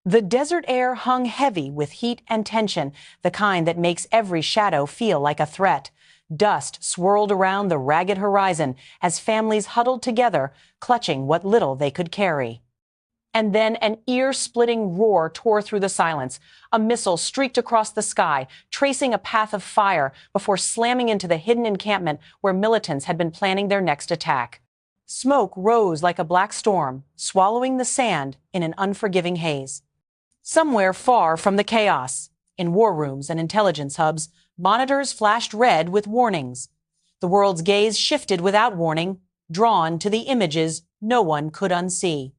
The desert air hung heavy with heat and tension, the kind that makes every shadow feel like a threat. Dust swirled around the ragged horizon as families huddled together, clutching what little they could carry. And then an ear-splitting roar tore through the silence. A missile streaked across the sky, tracing a path of fire before slamming into the hidden encampment where militants had been planning their next attack. Smoke rose like a black storm, swallowing the sand in an unforgiving haze. Somewhere far from the chaos, in war rooms and intelligence hubs, monitors flashed red with warnings. The world's gaze shifted without warning, drawn to the images no one could unsee.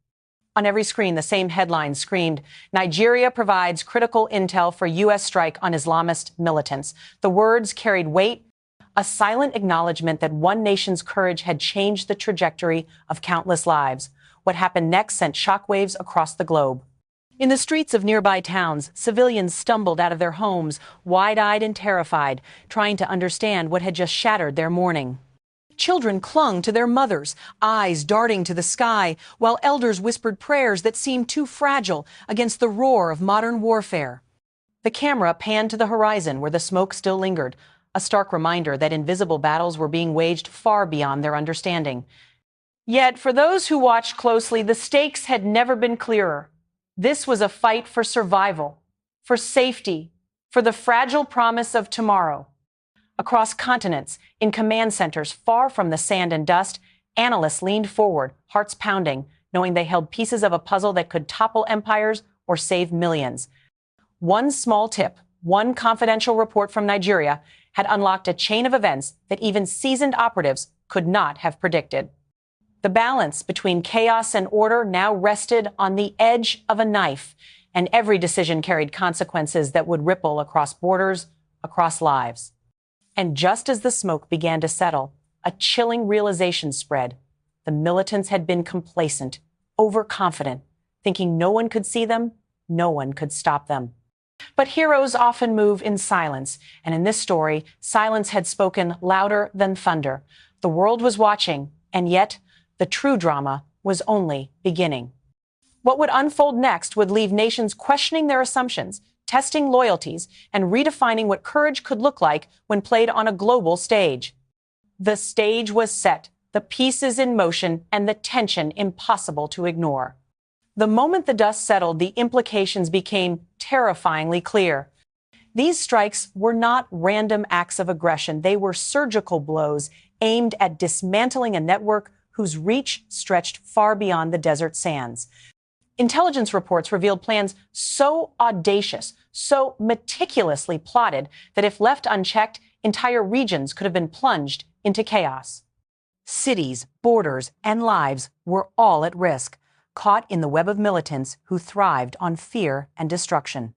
On every screen, the same headline screamed, "Nigeria provides critical intel for U.S. strike on Islamist militants." The words carried weight, a silent acknowledgement that one nation's courage had changed the trajectory of countless lives. What happened next sent shockwaves across the globe. In the streets of nearby towns, civilians stumbled out of their homes, wide-eyed and terrified, trying to understand what had just shattered their morning. Children clung to their mothers, eyes darting to the sky, while elders whispered prayers that seemed too fragile against the roar of modern warfare. The camera panned to the horizon where the smoke still lingered, a stark reminder that invisible battles were being waged far beyond their understanding. Yet, for those who watched closely, the stakes had never been clearer. This was a fight for survival, for safety, for the fragile promise of tomorrow. Across continents, in command centers far from the sand and dust, analysts leaned forward, hearts pounding, knowing they held pieces of a puzzle that could topple empires or save millions. One small tip, one confidential report from Nigeria, had unlocked a chain of events that even seasoned operatives could not have predicted. The balance between chaos and order now rested on the edge of a knife, and every decision carried consequences that would ripple across borders, across lives. And just as the smoke began to settle, a chilling realization spread. The militants had been complacent, overconfident, thinking no one could see them, no one could stop them. But heroes often move in silence, and in this story, silence had spoken louder than thunder. The world was watching, and yet the true drama was only beginning. What would unfold next would leave nations questioning their assumptions, testing loyalties, and redefining what courage could look like when played on a global stage. The stage was set, the pieces in motion, and the tension impossible to ignore. The moment the dust settled, the implications became terrifyingly clear. These strikes were not random acts of aggression. They were surgical blows aimed at dismantling a network whose reach stretched far beyond the desert sands. Intelligence reports revealed plans so audacious, so meticulously plotted, that if left unchecked, entire regions could have been plunged into chaos. Cities, borders, and lives were all at risk, caught in the web of militants who thrived on fear and destruction.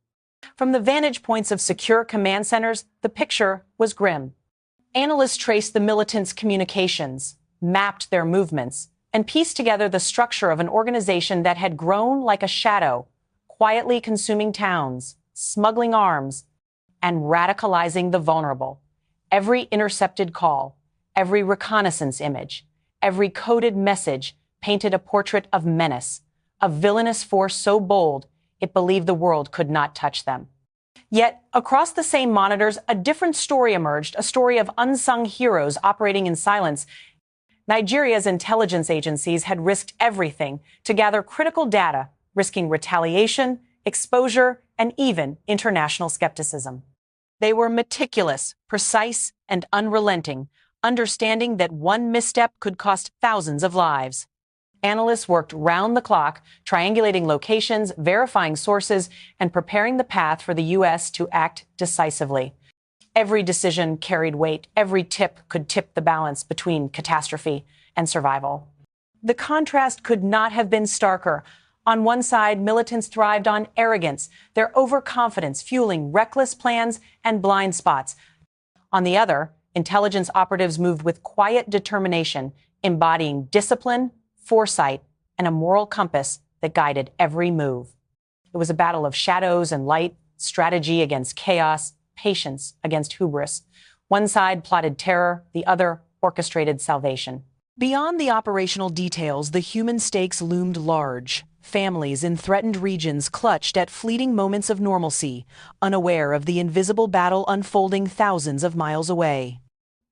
From the vantage points of secure command centers, the picture was grim. Analysts traced the militants' communications, mapped their movements, and pieced together the structure of an organization that had grown like a shadow, quietly consuming towns, smuggling arms, and radicalizing the vulnerable. Every intercepted call, every reconnaissance image, every coded message painted a portrait of menace, a villainous force so bold it believed the world could not touch them. Yet, across the same monitors, a different story emerged, a story of unsung heroes operating in silence. Nigeria's intelligence agencies had risked everything to gather critical data, risking retaliation, exposure, and even international skepticism. They were meticulous, precise, and unrelenting, understanding that one misstep could cost thousands of lives. Analysts worked round the clock, triangulating locations, verifying sources, and preparing the path for the U.S. to act decisively. Every decision carried weight. Every tip could tip the balance between catastrophe and survival. The contrast could not have been starker. On one side, militants thrived on arrogance, their overconfidence fueling reckless plans and blind spots. On the other, intelligence operatives moved with quiet determination, embodying discipline, foresight, and a moral compass that guided every move. It was a battle of shadows and light, strategy against chaos, patience against hubris. One side plotted terror, the other orchestrated salvation. Beyond the operational details, the human stakes loomed large. Families in threatened regions clutched at fleeting moments of normalcy, unaware of the invisible battle unfolding thousands of miles away.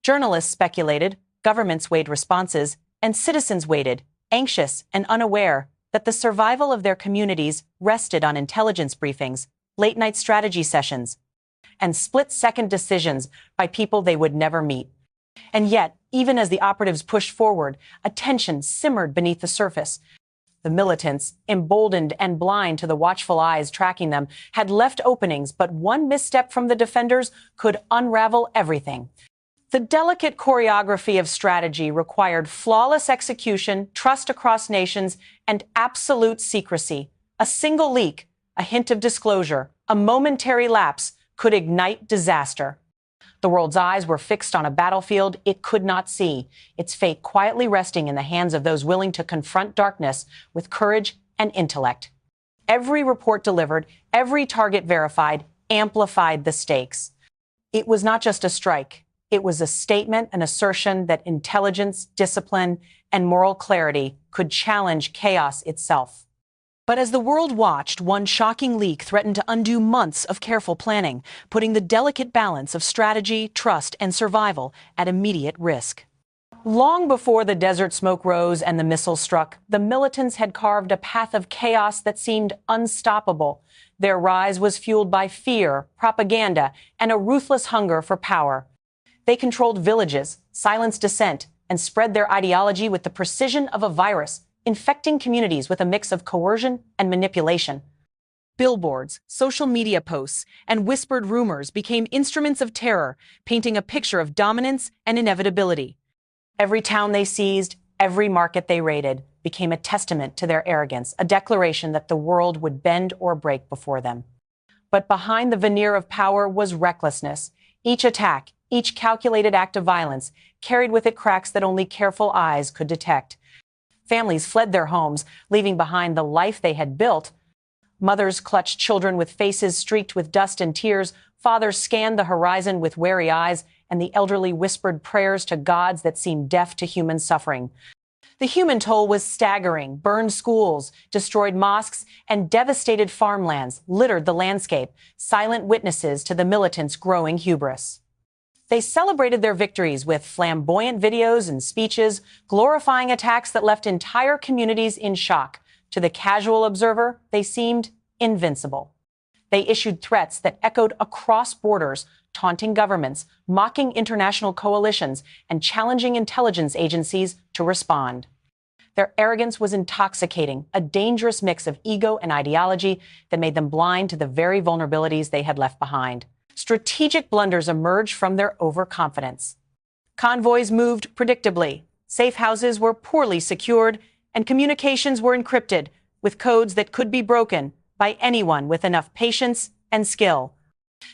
Journalists speculated, governments weighed responses, and citizens waited, anxious and unaware, that the survival of their communities rested on intelligence briefings, late-night strategy sessions, and split-second decisions by people they would never meet. And yet, even as the operatives pushed forward, a tension simmered beneath the surface. The militants, emboldened and blind to the watchful eyes tracking them, had left openings, but one misstep from the defenders could unravel everything. The delicate choreography of strategy required flawless execution, trust across nations, and absolute secrecy. A single leak, a hint of disclosure, a momentary lapse could ignite disaster. The world's eyes were fixed on a battlefield it could not see, its fate quietly resting in the hands of those willing to confront darkness with courage and intellect. Every report delivered, every target verified, amplified the stakes. It was not just a strike. It was a statement, an assertion that intelligence, discipline, and moral clarity could challenge chaos itself. But as the world watched, one shocking leak threatened to undo months of careful planning, putting the delicate balance of strategy, trust, and survival at immediate risk. Long before the desert smoke rose and the missiles struck, the militants had carved a path of chaos that seemed unstoppable. Their rise was fueled by fear, propaganda, and a ruthless hunger for power. They controlled villages, silenced dissent, and spread their ideology with the precision of a virus, infecting communities with a mix of coercion and manipulation. Billboards, social media posts, and whispered rumors became instruments of terror, painting a picture of dominance and inevitability. Every town they seized, every market they raided, became a testament to their arrogance, a declaration that the world would bend or break before them. But behind the veneer of power was recklessness. Each attack, each calculated act of violence, carried with it cracks that only careful eyes could detect. Families fled their homes, leaving behind the life they had built. Mothers clutched children with faces streaked with dust and tears. Fathers scanned the horizon with wary eyes, and the elderly whispered prayers to gods that seemed deaf to human suffering. The human toll was staggering. Burned schools, destroyed mosques, and devastated farmlands littered the landscape, silent witnesses to the militants' growing hubris. They celebrated their victories with flamboyant videos and speeches, glorifying attacks that left entire communities in shock. To the casual observer, they seemed invincible. They issued threats that echoed across borders, taunting governments, mocking international coalitions, and challenging intelligence agencies to respond. Their arrogance was intoxicating, a dangerous mix of ego and ideology that made them blind to the very vulnerabilities they had left behind. Strategic blunders emerged from their overconfidence. Convoys moved predictably, safe houses were poorly secured, and communications were encrypted with codes that could be broken by anyone with enough patience and skill.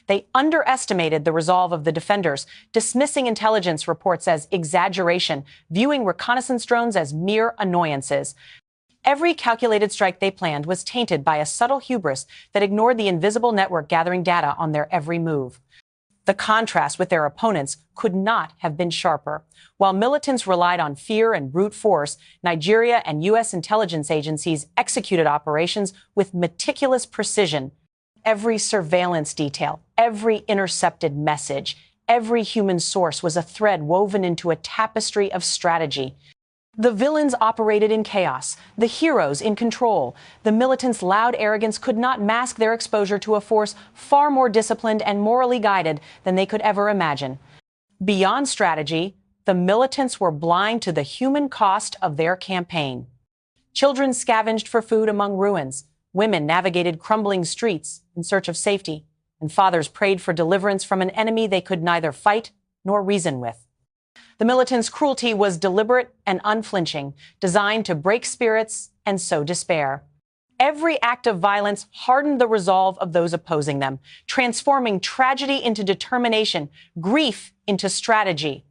They underestimated the resolve of the defenders, dismissing intelligence reports as exaggeration, viewing reconnaissance drones as mere annoyances. Every calculated strike they planned was tainted by a subtle hubris that ignored the invisible network gathering data on their every move. The contrast with their opponents could not have been sharper. While militants relied on fear and brute force, Nigeria and U.S. intelligence agencies executed operations with meticulous precision. Every surveillance detail, every intercepted message, every human source was a thread woven into a tapestry of strategy. The villains operated in chaos, the heroes in control. The militants' loud arrogance could not mask their exposure to a force far more disciplined and morally guided than they could ever imagine. Beyond strategy, the militants were blind to the human cost of their campaign. Children scavenged for food among ruins. Women navigated crumbling streets in search of safety, and fathers prayed for deliverance from an enemy they could neither fight nor reason with. The militants' cruelty was deliberate and unflinching, designed to break spirits and sow despair. Every act of violence hardened the resolve of those opposing them, transforming tragedy into determination, grief into strategy.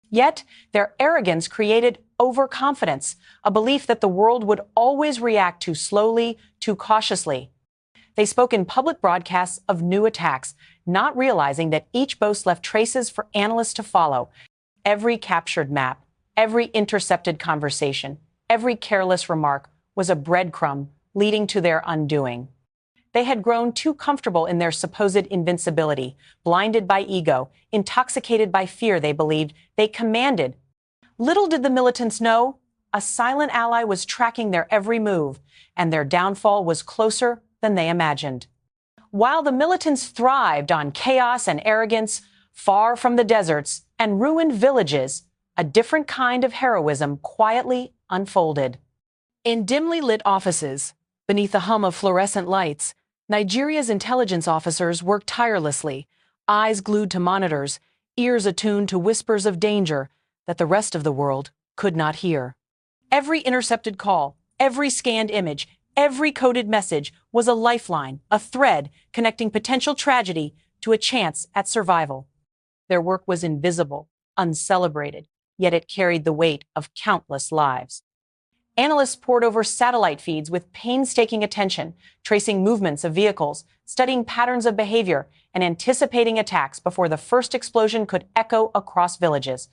Yet, their arrogance created overconfidence, a belief that the world would always react too slowly, too cautiously. They spoke in public broadcasts of new attacks, not realizing that each boast left traces for analysts to follow. Every captured map, every intercepted conversation, every careless remark was a breadcrumb leading to their undoing. They had grown too comfortable in their supposed invincibility, blinded by ego, intoxicated by fear they believed they commanded. Little did the militants know, a silent ally was tracking their every move, and their downfall was closer than they imagined. While the militants thrived on chaos and arrogance, far from the deserts and ruined villages, a different kind of heroism quietly unfolded. In dimly lit offices, beneath the hum of fluorescent lights, Nigeria's intelligence officers worked tirelessly, eyes glued to monitors, ears attuned to whispers of danger that the rest of the world could not hear. Every intercepted call, every scanned image, every coded message was a lifeline, a thread connecting potential tragedy to a chance at survival. Their work was invisible, uncelebrated, yet it carried the weight of countless lives. Analysts pored over satellite feeds with painstaking attention, tracing movements of vehicles, studying patterns of behavior, and anticipating attacks before the first explosion could echo across villages.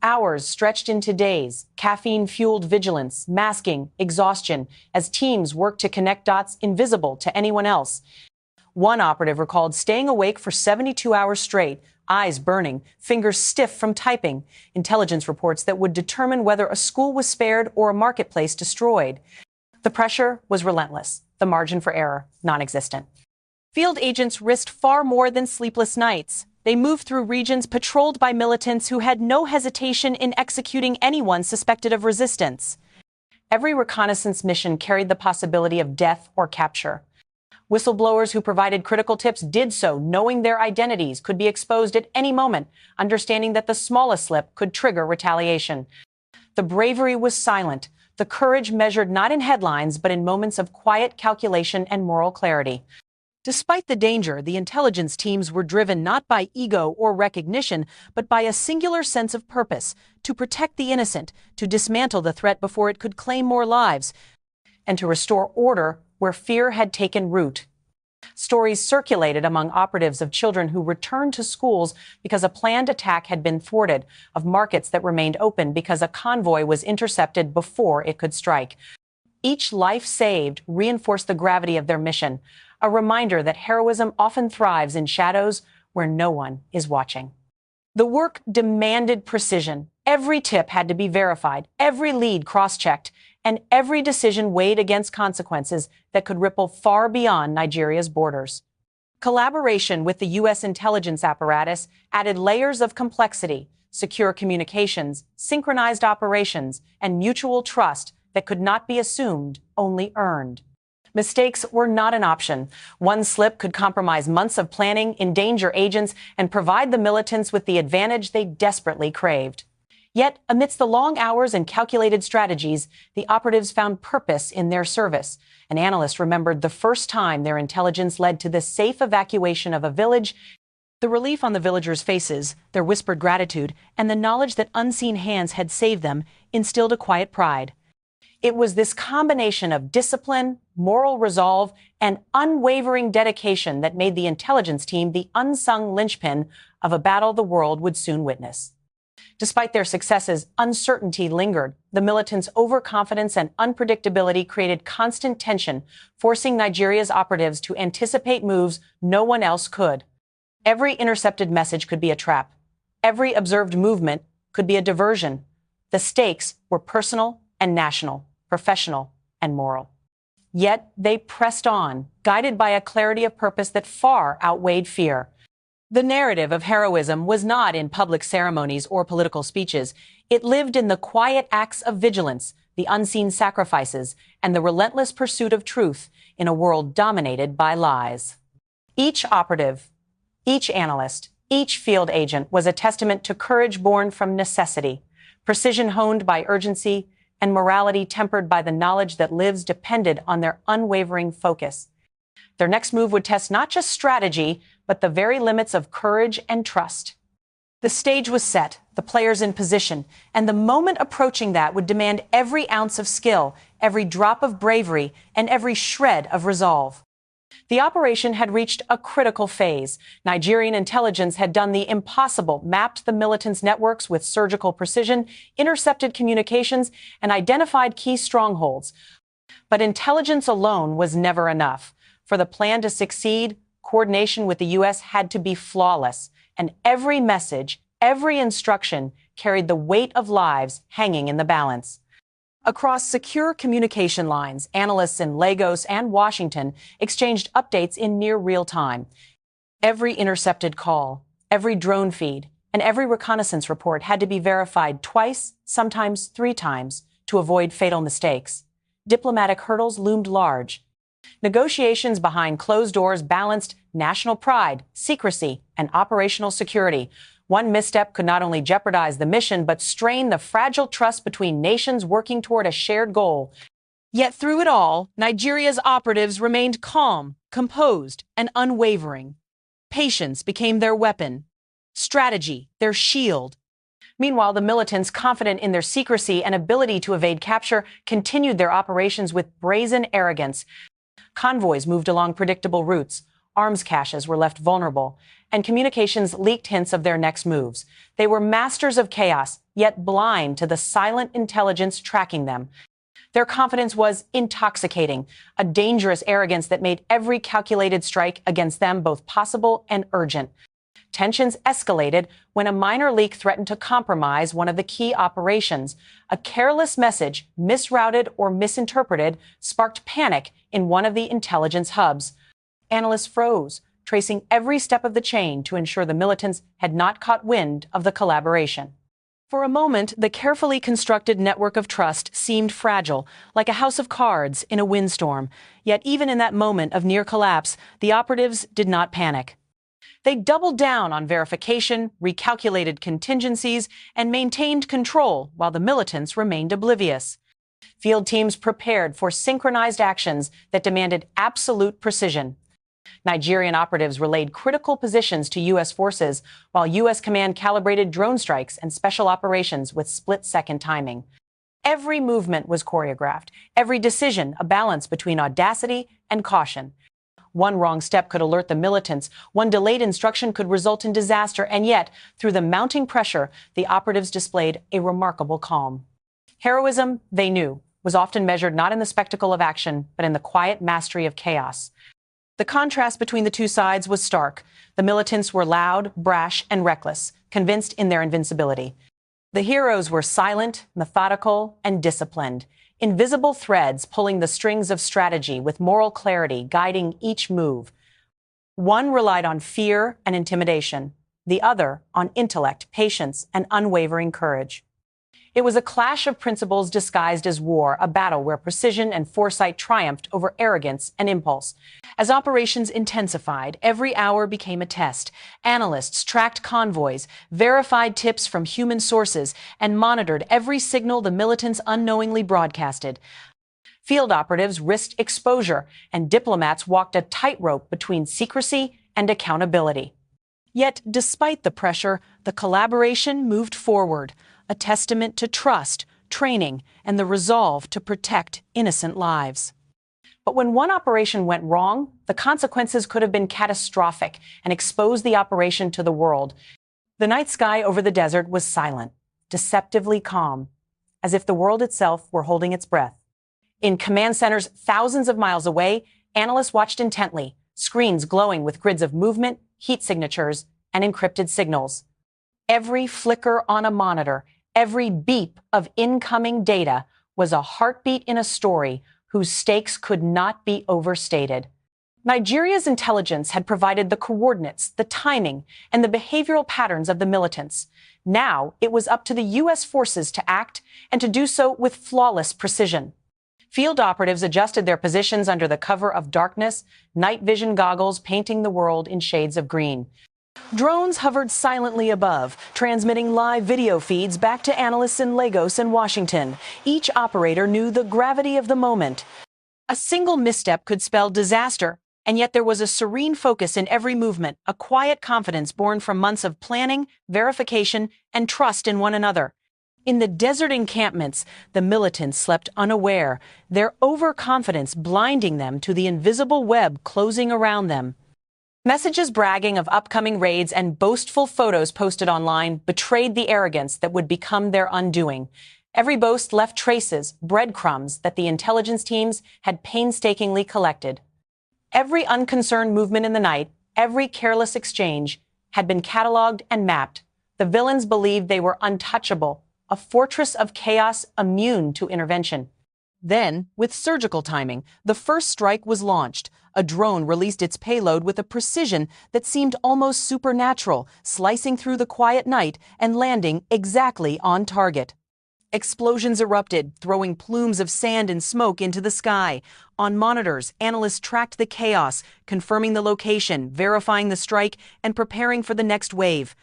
Hours stretched into days, caffeine-fueled vigilance, masking, exhaustion, as teams worked to connect dots invisible to anyone else. One operative recalled staying awake for 72 hours straight, eyes burning, fingers stiff from typing, intelligence reports that would determine whether a school was spared or a marketplace destroyed. The pressure was relentless, the margin for error non-existent. Field agents risked far more than sleepless nights. They moved through regions patrolled by militants who had no hesitation in executing anyone suspected of resistance. Every reconnaissance mission carried the possibility of death or capture. Whistleblowers who provided critical tips did so, knowing their identities could be exposed at any moment, understanding that the smallest slip could trigger retaliation. The bravery was silent, the courage measured not in headlines but in moments of quiet calculation and moral clarity. Despite the danger, the intelligence teams were driven not by ego or recognition, but by a singular sense of purpose: to protect the innocent, to dismantle the threat before it could claim more lives, and to restore order where fear had taken root. Stories circulated among operatives of children who returned to schools because a planned attack had been thwarted, of markets that remained open because a convoy was intercepted before it could strike. Each life saved reinforced the gravity of their mission, a reminder that heroism often thrives in shadows where no one is watching. The work demanded precision. Every tip had to be verified, every lead cross-checked, and every decision weighed against consequences that could ripple far beyond Nigeria's borders. Collaboration with the U.S. intelligence apparatus added layers of complexity: secure communications, synchronized operations, and mutual trust that could not be assumed, only earned. Mistakes were not an option. One slip could compromise months of planning, endanger agents, and provide the militants with the advantage they desperately craved. Yet, amidst the long hours and calculated strategies, the operatives found purpose in their service. An analyst remembered the first time their intelligence led to the safe evacuation of a village. The relief on the villagers' faces, their whispered gratitude, and the knowledge that unseen hands had saved them instilled a quiet pride. It was this combination of discipline, moral resolve, and unwavering dedication that made the intelligence team the unsung linchpin of a battle the world would soon witness. Despite their successes, uncertainty lingered. The militants' overconfidence and unpredictability created constant tension, forcing Nigeria's operatives to anticipate moves no one else could. Every intercepted message could be a trap. Every observed movement could be a diversion. The stakes were personal and national, professional and moral. Yet they pressed on, guided by a clarity of purpose that far outweighed fear. The narrative of heroism was not in public ceremonies or political speeches. It lived in the quiet acts of vigilance, the unseen sacrifices, and the relentless pursuit of truth in a world dominated by lies. Each operative, each analyst, each field agent was a testament to courage born from necessity, precision honed by urgency, and morality tempered by the knowledge that lives depended on their unwavering focus. Their next move would test not just strategy, but the very limits of courage and trust. The stage was set, the players in position, and the moment approaching that would demand every ounce of skill, every drop of bravery, and every shred of resolve. The operation had reached a critical phase. Nigerian intelligence had done the impossible, mapped the militants' networks with surgical precision, intercepted communications, and identified key strongholds. But intelligence alone was never enough. For the plan to succeed, coordination with the U.S. had to be flawless, and every message, every instruction carried the weight of lives hanging in the balance. Across secure communication lines, analysts in Lagos and Washington exchanged updates in near real time. Every intercepted call, every drone feed, and every reconnaissance report had to be verified twice, sometimes 3 times, to avoid fatal mistakes. Diplomatic hurdles loomed large. Negotiations behind closed doors balanced national pride, secrecy, and operational security. One misstep could not only jeopardize the mission, but strain the fragile trust between nations working toward a shared goal. Yet through it all, Nigeria's operatives remained calm, composed, and unwavering. Patience became their weapon, strategy their shield. Meanwhile, the militants, confident in their secrecy and ability to evade capture, continued their operations with brazen arrogance. Convoys moved along predictable routes, arms caches were left vulnerable, and communications leaked hints of their next moves. They were masters of chaos, yet blind to the silent intelligence tracking them. Their confidence was intoxicating, a dangerous arrogance that made every calculated strike against them both possible and urgent. Tensions escalated when a minor leak threatened to compromise one of the key operations. A careless message, misrouted or misinterpreted, sparked panic in one of the intelligence hubs. Analysts froze, tracing every step of the chain to ensure the militants had not caught wind of the collaboration. For a moment, the carefully constructed network of trust seemed fragile, like a house of cards in a windstorm. Yet even in that moment of near collapse, the operatives did not panic. They doubled down on verification, recalculated contingencies, and maintained control while the militants remained oblivious. Field teams prepared for synchronized actions that demanded absolute precision. Nigerian operatives relayed critical positions to U.S. forces, while U.S. command calibrated drone strikes and special operations with split-second timing. Every movement was choreographed, every decision a balance between audacity and caution. One wrong step could alert the militants, one delayed instruction could result in disaster, and yet, through the mounting pressure, the operatives displayed a remarkable calm. Heroism, they knew, was often measured not in the spectacle of action, but in the quiet mastery of chaos. The contrast between the two sides was stark. The militants were loud, brash, and reckless, convinced in their invincibility. The heroes were silent, methodical, and disciplined, invisible threads pulling the strings of strategy with moral clarity guiding each move. One relied on fear and intimidation, the other on intellect, patience, and unwavering courage. It was a clash of principles disguised as war, a battle where precision and foresight triumphed over arrogance and impulse. As operations intensified, every hour became a test. Analysts tracked convoys, verified tips from human sources, and monitored every signal the militants unknowingly broadcasted. Field operatives risked exposure, and diplomats walked a tightrope between secrecy and accountability. Yet, despite the pressure, the collaboration moved forward, a testament to trust, training, and the resolve to protect innocent lives. But when one operation went wrong, the consequences could have been catastrophic and exposed the operation to the world. The night sky over the desert was silent, deceptively calm, as if the world itself were holding its breath. In command centers thousands of miles away, analysts watched intently, screens glowing with grids of movement, heat signatures, and encrypted signals. Every flicker on a monitor, every beep of incoming data was a heartbeat in a story whose stakes could not be overstated. Nigeria's intelligence had provided the coordinates, the timing, and the behavioral patterns of the militants. Now it was up to the U.S. forces to act and to do so with flawless precision. Field operatives adjusted their positions under the cover of darkness, night vision goggles painting the world in shades of green. Drones hovered silently above, transmitting live video feeds back to analysts in Lagos and Washington. Each operator knew the gravity of the moment. A single misstep could spell disaster, and yet there was a serene focus in every movement, a quiet confidence born from months of planning, verification, and trust in one another. In the desert encampments, the militants slept unaware, their overconfidence blinding them to the invisible web closing around them. Messages bragging of upcoming raids and boastful photos posted online betrayed the arrogance that would become their undoing. Every boast left traces, breadcrumbs that the intelligence teams had painstakingly collected. Every unconcerned movement in the night, every careless exchange, had been cataloged and mapped. The villains believed they were untouchable, a fortress of chaos immune to intervention. Then, with surgical timing, the first strike was launched. A drone released its payload with a precision that seemed almost supernatural, slicing through the quiet night and landing exactly on target. Explosions erupted, throwing plumes of sand and smoke into the sky. On monitors, analysts tracked the chaos, confirming the location, verifying the strike, and preparing for the next wave.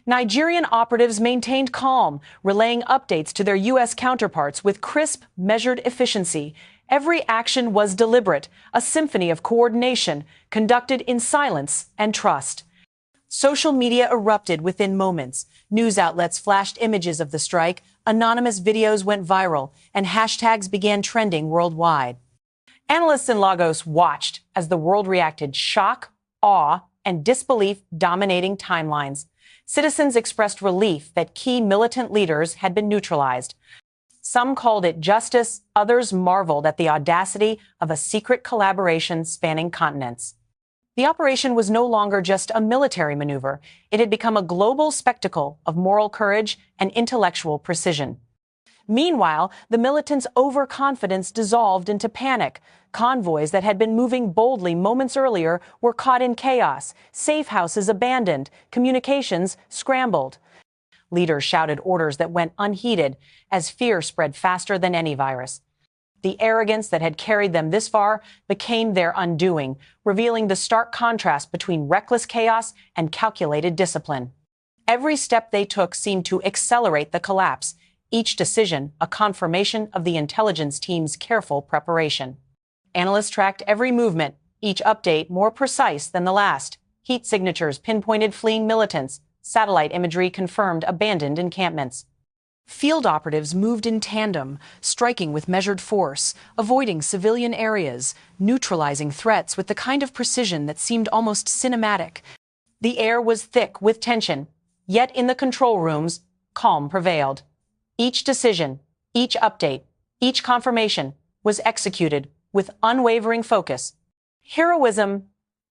Nigerian operatives maintained calm, relaying updates to their U.S. counterparts with crisp, measured efficiency. Every action was deliberate, a symphony of coordination, conducted in silence and trust. Social media erupted within moments. News outlets flashed images of the strike, anonymous videos went viral, and hashtags began trending worldwide. Analysts in Lagos watched as the world reacted, shock, awe, and disbelief dominating timelines. Citizens expressed relief that key militant leaders had been neutralized. Some called it justice, others marveled at the audacity of a secret collaboration spanning continents. The operation was no longer just a military maneuver. It had become a global spectacle of moral courage and intellectual precision. Meanwhile, the militants' overconfidence dissolved into panic. Convoys that had been moving boldly moments earlier were caught in chaos, safe houses abandoned, communications scrambled. Leaders shouted orders that went unheeded as fear spread faster than any virus. The arrogance that had carried them this far became their undoing, revealing the stark contrast between reckless chaos and calculated discipline. Every step they took seemed to accelerate the collapse, each decision a confirmation of the intelligence team's careful preparation. Analysts tracked every movement, each update more precise than the last. Heat signatures pinpointed fleeing militants. Satellite imagery confirmed abandoned encampments. Field operatives moved in tandem, striking with measured force, avoiding civilian areas, neutralizing threats with the kind of precision that seemed almost cinematic. The air was thick with tension, yet in the control rooms, calm prevailed. Each decision, each update, each confirmation was executed with unwavering focus. Heroism,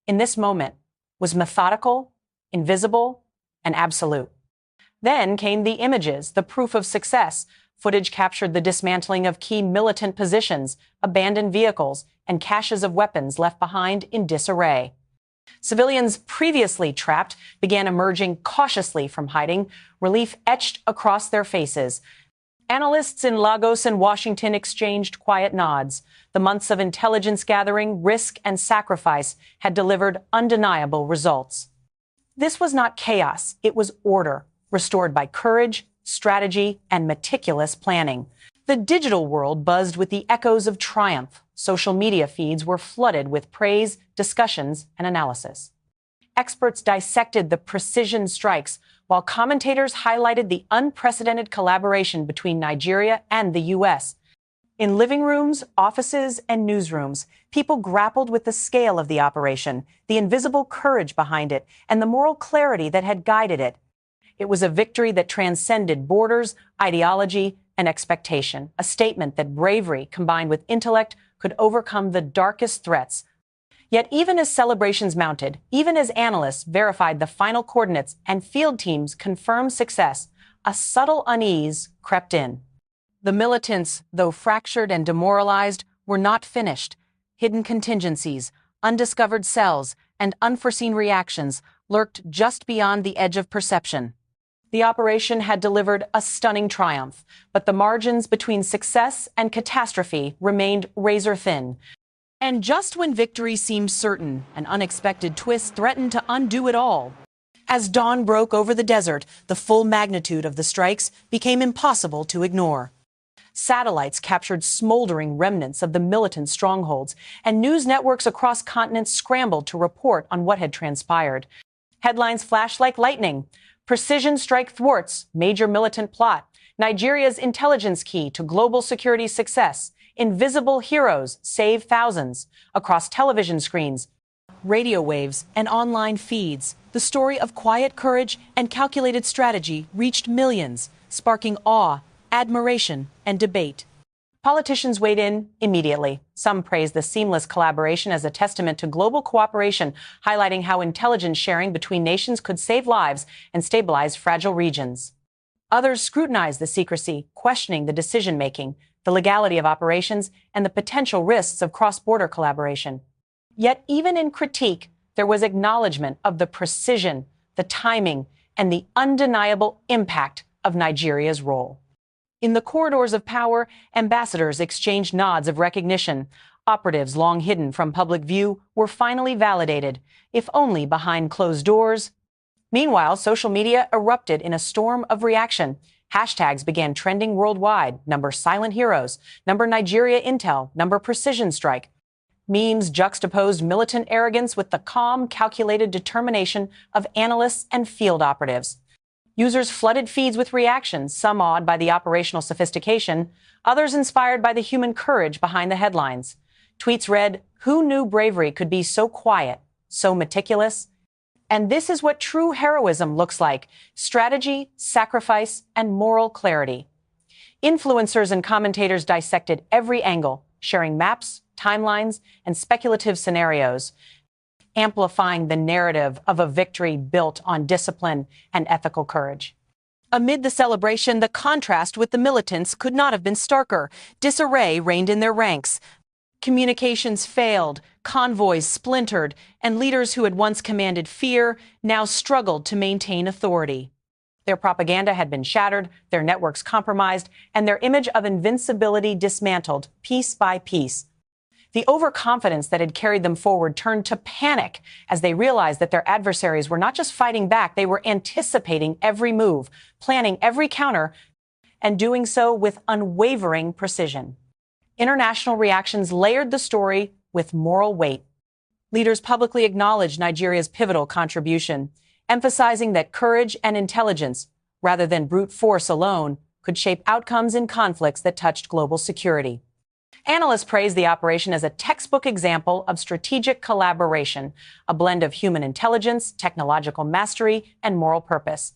in this moment, was methodical, invisible, and absolute. Then came the images, the proof of success. Footage captured the dismantling of key militant positions, abandoned vehicles, and caches of weapons left behind in disarray. Civilians previously trapped began emerging cautiously from hiding, relief etched across their faces. Analysts in Lagos and Washington exchanged quiet nods. The months of intelligence gathering, risk, and sacrifice had delivered undeniable results. This was not chaos, it was order, restored by courage, strategy, and meticulous planning. The digital world buzzed with the echoes of triumph. Social media feeds were flooded with praise, discussions, and analysis. Experts dissected the precision strikes, while commentators highlighted the unprecedented collaboration between Nigeria and the U.S. In living rooms, offices, and newsrooms, people grappled with the scale of the operation, the invisible courage behind it, and the moral clarity that had guided it. It was a victory that transcended borders, ideology, and expectation, a statement that bravery combined with intellect could overcome the darkest threats. Yet even as celebrations mounted, even as analysts verified the final coordinates and field teams confirmed success, a subtle unease crept in. The militants, though fractured and demoralized, were not finished. Hidden contingencies, undiscovered cells, and unforeseen reactions lurked just beyond the edge of perception. The operation had delivered a stunning triumph, but the margins between success and catastrophe remained razor-thin. And just when victory seemed certain, an unexpected twist threatened to undo it all. As dawn broke over the desert, the full magnitude of the strikes became impossible to ignore. Satellites captured smoldering remnants of the militant strongholds, and news networks across continents scrambled to report on what had transpired. Headlines flashed like lightning. Precision strike thwarts major militant plot. Nigeria's intelligence key to global security success. Invisible heroes save thousands. Across television screens, radio waves, and online feeds, the story of quiet courage and calculated strategy reached millions, sparking awe admiration, and debate. Politicians weighed in immediately. Some praised the seamless collaboration as a testament to global cooperation, highlighting how intelligence sharing between nations could save lives and stabilize fragile regions. Others scrutinized the secrecy, questioning the decision-making, the legality of operations, and the potential risks of cross-border collaboration. Yet even in critique, there was acknowledgement of the precision, the timing, and the undeniable impact of Nigeria's role. In the corridors of power, ambassadors exchanged nods of recognition. Operatives long hidden from public view were finally validated, if only behind closed doors. Meanwhile, social media erupted in a storm of reaction. Hashtags began trending worldwide. Number silent heroes, number Nigeria intel, number precision strike. Memes juxtaposed militant arrogance with the calm, calculated determination of analysts and field operatives. Users flooded feeds with reactions, some awed by the operational sophistication, others inspired by the human courage behind the headlines. Tweets read, "Who knew bravery could be so quiet, so meticulous?" And this is what true heroism looks like: strategy, sacrifice, and moral clarity. Influencers and commentators dissected every angle, sharing maps, timelines, and speculative scenarios, amplifying the narrative of a victory built on discipline and ethical courage. Amid the celebration, the contrast with the militants could not have been starker. Disarray reigned in their ranks. Communications failed, convoys splintered, and leaders who had once commanded fear now struggled to maintain authority. Their propaganda had been shattered, their networks compromised, and their image of invincibility dismantled piece by piece. The overconfidence that had carried them forward turned to panic as they realized that their adversaries were not just fighting back, they were anticipating every move, planning every counter, and doing so with unwavering precision. International reactions layered the story with moral weight. Leaders publicly acknowledged Nigeria's pivotal contribution, emphasizing that courage and intelligence, rather than brute force alone, could shape outcomes in conflicts that touched global security. Analysts praised the operation as a textbook example of strategic collaboration, a blend of human intelligence, technological mastery, and moral purpose.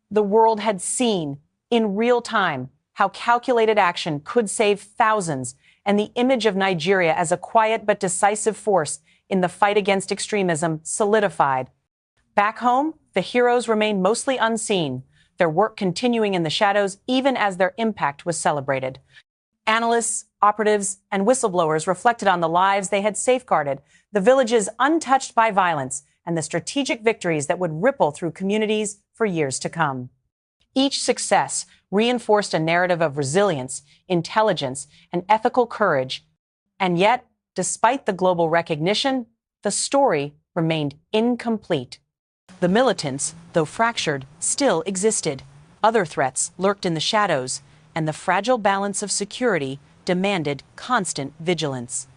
The world had seen, in real time, how calculated action could save thousands, and the image of Nigeria as a quiet but decisive force in the fight against extremism solidified. Back home, the heroes remained mostly unseen, their work continuing in the shadows even as their impact was celebrated. Analysts, operatives, and whistleblowers reflected on the lives they had safeguarded, the villages untouched by violence, and the strategic victories that would ripple through communities for years to come. Each success reinforced a narrative of resilience, intelligence, and ethical courage. And yet, despite the global recognition, the story remained incomplete. The militants, though fractured, still existed. Other threats lurked in the shadows, and the fragile balance of security demanded constant vigilance.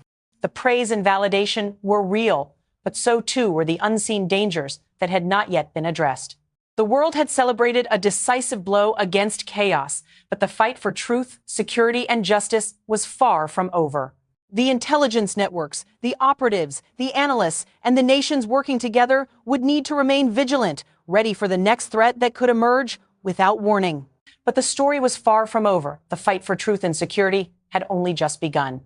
The praise and validation were real, but so too were the unseen dangers that had not yet been addressed. The world had celebrated a decisive blow against chaos, but the fight for truth, security, and justice was far from over. The intelligence networks, the operatives, the analysts, and the nations working together would need to remain vigilant, ready for the next threat that could emerge without warning. But the story was far from over. The fight for truth and security had only just begun.